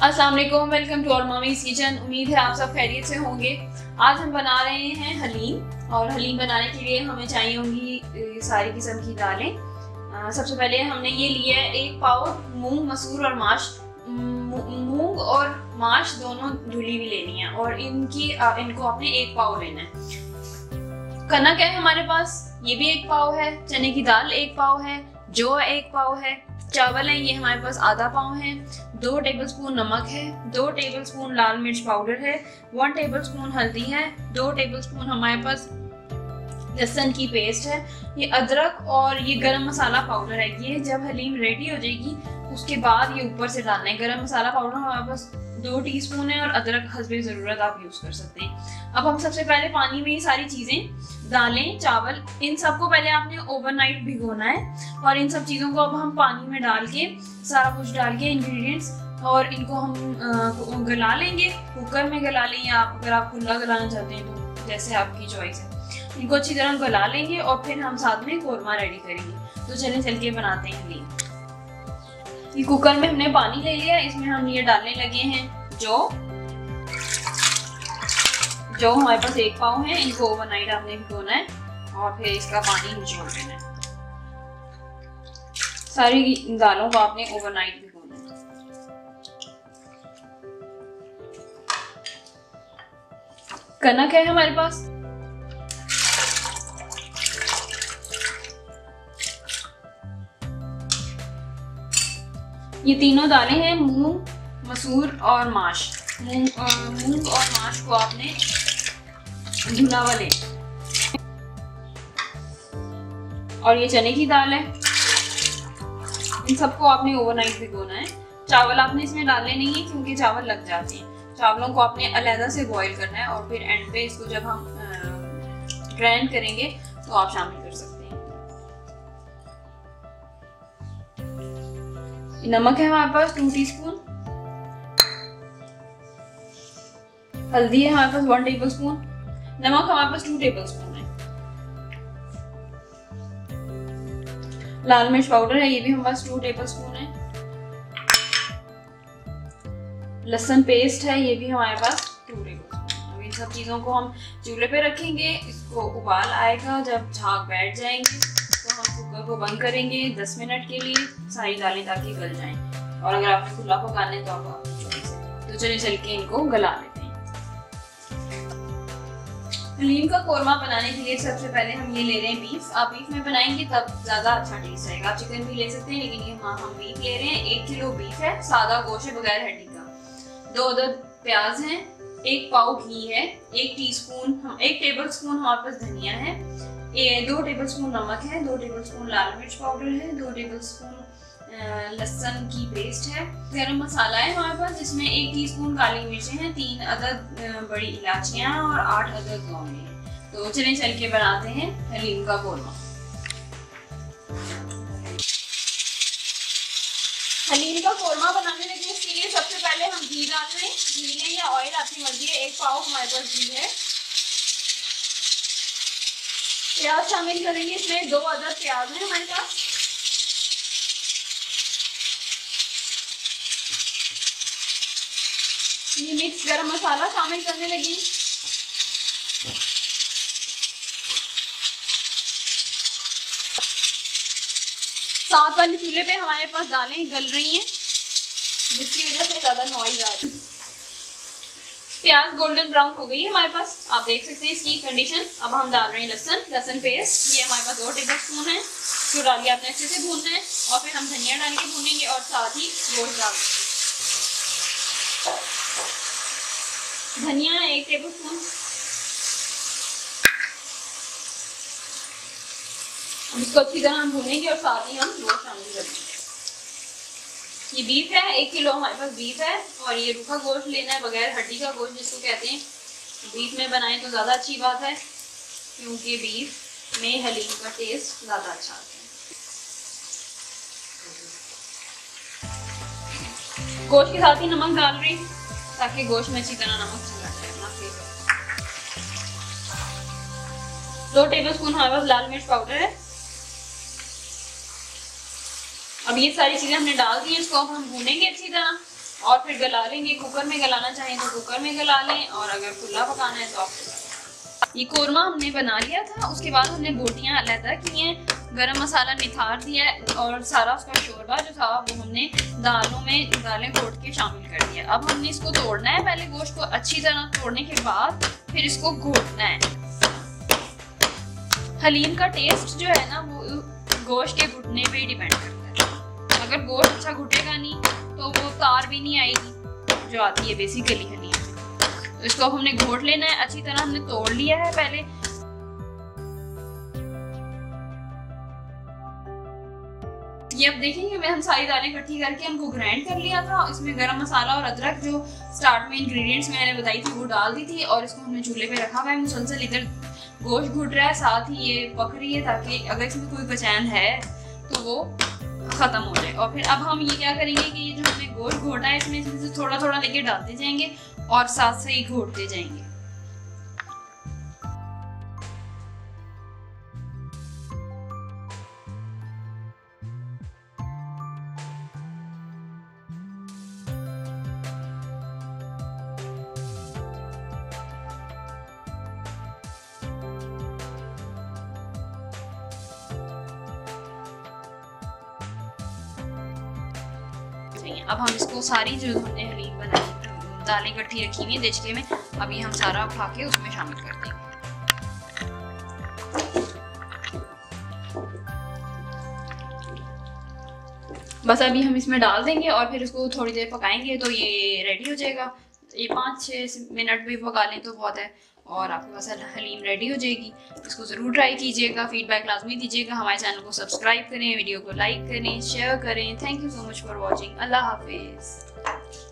अस्सलाम वालेकुम, welcome to और मामीज़ किचन। उम्मीद है आप सब खैरियत से होंगे। आज हम बना रहे हैं हलीम, और हलीम बनाने के लिए हमें चाहिए होंगी सारी किस्म की दालें। सबसे पहले हमने ये लिया है 1 पाव मूंग, मसूर और माश। मूंग और माश दोनों धुली हुई लेनी है और इनको आपने 1 पाव लेना है। कनक है हमारे पास, ये भी 1 पाव है। चने की दाल 1 पाव है। जौ 1 पाव है। चावल है, ये हमारे पास आधा पाव है। 2 टेबलस्पून नमक है। 2 टेबलस्पून लाल मिर्च पाउडर है। 1 टेबलस्पून हल्दी है। 2 टेबलस्पून हमारे पास लहसुन की पेस्ट है। ये अदरक और ये गरम मसाला पाउडर है। ये जब हलीम रेडी हो जाएगी उसके बाद ये ऊपर से डालना है। गरम मसाला पाउडर हमारे पास 2 टीस्पून है और अदरक हस्बे ज़रूरत आप यूज़ कर सकते हैं। अब हम सबसे पहले पानी में ये सारी चीज़ें, दालें, चावल, इन सबको पहले आपने ओवरनाइट भिगोना है। और इन सब चीज़ों को अब हम पानी में डाल के, सारा कुछ डाल के इंग्रेडिएंट्स, और इनको हम गला लेंगे। कुकर में गला लें या अगर आप खुला गलाना चाहते हैं तो जैसे आपकी चॉइस है। इनको अच्छी तरह गला लेंगे और फिर हम साथ में कोरमा रेडी करेंगे। तो चल के बनाते हैं हलीम। ये कुकर में हमने पानी ले लिया, इसमें हम ये डालने लगे हैं जौ हमारे पास 1 पाव है। इनको ओवरनाइट आपने भिगोना है और फिर इसका पानी निचोड़ देना है। सारी दालों को आपने ओवरनाइट भिगोना है। कनक है हमारे पास, ये तीनों दालें हैं, मूंग, मसूर और माश। मूंग और माश को आपने धुला हुआ लें। और ये चने की दाल है, इन सबको आपने ओवरनाइट भिगोना है। चावल आपने इसमें डालने नहीं है क्योंकit चावल लग जाते हैं। चावलों को आपने अलग से बॉईल करना है और फिर एंड पे इसको जब हम ग्राइंड करेंगे तो आप शामिल कर सकते हैं। नमक है हमारे पास 2 टीस्पून। हल्दी है हमारे पास 1 टेबलस्पून। नमक हमारे पास 2 टेबलस्पून है। लाल मिर्च पाउडर है, ये भी हमारे पास 2 टेबलस्पून है। लहसुन पेस्ट है, ये भी हमारे पास 2 टेबलस्पून। अब इन सब चीजों को हम चूल्हे पे रखेंगे। इसको उबाल आएगा, जब झाग बैठ जाएंगे तो हम कुकर को बंद करेंगे 10 मिनट के लिए, सारी दालें ताकि गल जाएं। और अगर आपने खुला पकाना है तो आप तो चल के इनको गला लेते हैं। हलीम का कोरमा बनाने के लिए सबसे पहले हम ये ले रहे हैं बीफ। आप बीफ में बनाएंगे तब ज्यादा अच्छा टेस्ट आएगा। आप चिकन भी ले सकते हैं, लेकिन ये हम बीफ ले रहे हैं। 1 किलो बीफ है, सादा गोश्त है बगैर हड्डी का। 2 अदद प्याज हैं। 1 पाव घी है। 1 टेबलस्पून हमारे पास धनिया है। 2 टेबलस्पून नमक है। 2 टेबलस्पून लाल मिर्च पाउडर है। 2 टेबलस्पून लहसुन की पेस्ट है। गरम मसाला है हमारे पास, जिसमें 1 टीस्पून काली मिर्चें हैं, 3 अदद बड़ी इलायचियां और 8 अदद लौंगे हैं। तो चल के बनाते हैं हलीम का कोरमा। हलीम का कोरमा बनाने लगे इसके लिए सबसे पहले हम घी डाल रहे हैं। घी लें या ऑयल, आपकी मर्जी है। 1 पाव हमारे पास घी है। प्याज शामिल करेंगे इसमें। 2 अदद प्याज है हमारे पास। ये मिक्स गरम मसाला शामिल करने लगी। साथ वाले चूल्हे पे हमारे पास दालें गल रही हैं, जिसकी वजह से ज्यादा नॉइज आ रही है। प्याज गोल्डन ब्राउन हो गई है हमारे पास, आप देख सकते हैं इसकी कंडीशन। अब हम डाल रहे हैं लहसुन पेस्ट। ये हमारे पास 2 टेबलस्पून है, जो डाल के आपने अच्छे से भूनना है। और फिर हम धनिया डाल के भूनेंगे और साथ ही गोश्त डाल देंगे। धनिया 1 टेबलस्पून। इसको अच्छी तरह हम भूनेंगे और साथ ही हम गोश्त शामिल करेंगे। ये बीफ है, 1 किलो हमारे पास बीफ है। और ये रूखा गोश्त लेना है, बगैर हड्डी का गोश्त जिसको कहते हैं। बीफ में बनाएं तो ज़्यादा अच्छी बात है, क्योंकि बीफ में हलीम का टेस्ट ज़्यादा अच्छा आता है। गोश्त के साथ ही नमक डाल रही ताकि गोश्त में अच्छी तरह नमक चला जाए। 2 टेबलस्पून हमारे पास लाल मिर्च पाउडर है। अब ये सारी चीजें हमने डाल दी, इसको हम भूनेंगे अच्छी तरह और फिर गला लेंगे। कुकर में गलाना चाहें तो कुकर में गला लें, और अगर खुला पकाना है तो आप। ये कोरमा हमने बना लिया था। उसके बाद हमने बोटियाँ अलहदा की हैं, गरम मसाला निथार दिया है, और सारा उसका शोरबा जो था वो हमने दालों में दालें घोट के शामिल कर दिया। अब हमने इसको तोड़ना है। पहले गोश्त को अच्छी तरह तोड़ने के बाद फिर इसको घोटना है। हलीम का टेस्ट जो है ना वो गोश्त के घुटने पे ही डिपेंड करता है। अगर गोश्त अच्छा घुटेगा नहीं तो वो तार भी नहीं आएगी जो आती है बेसिकली हलीम में। तो इसको हमने घोट लेना है। अच्छी तरह हमने तोड़ लिया है पहले। ये अब देखेंगे हम सारी दालें इकट्ठी करके हमको ग्राइंड कर लिया था। इसमें गरम मसाला और अदरक जो स्टार्ट में इंग्रेडिएंट्स मैंने बताई थी वो डाल दी थी, और इसको हमने चूल्हे पे रखा हुआ है। मुसलसल इधर गोश्त घुट रहा है, साथ ही ये पक रही है, ताकि अगर इसमें कोई बेचैन है तो वो ख़त्म हो जाए। और फिर अब हम ये क्या करेंगे कि ये जो हमने गोश्त घोटा है इसमें से थोड़ा थोड़ा लेके डालते जाएंगे और साथ से ही घोटते जाएंगे। अब हम इसको सारी जो हमने हलीम बनाई दालें इकट्ठी रखी हुई है देचके में, अभी हम सारा उठा के उसमें शामिल कर देंगे। बस अभी हम इसमें डाल देंगे और फिर उसको थोड़ी देर पकाएंगे तो ये रेडी हो जाएगा। ये 5-6 मिनट भी पका लें तो बहुत है, और आपके पास हलीम रेडी हो जाएगी। इसको ज़रूर ट्राई कीजिएगा, फीडबैक लाजमी दीजिएगा। हमारे चैनल को सब्सक्राइब करें, वीडियो को लाइक करें, शेयर करें। Thank you so much for watching. अल्लाह हाफिज़।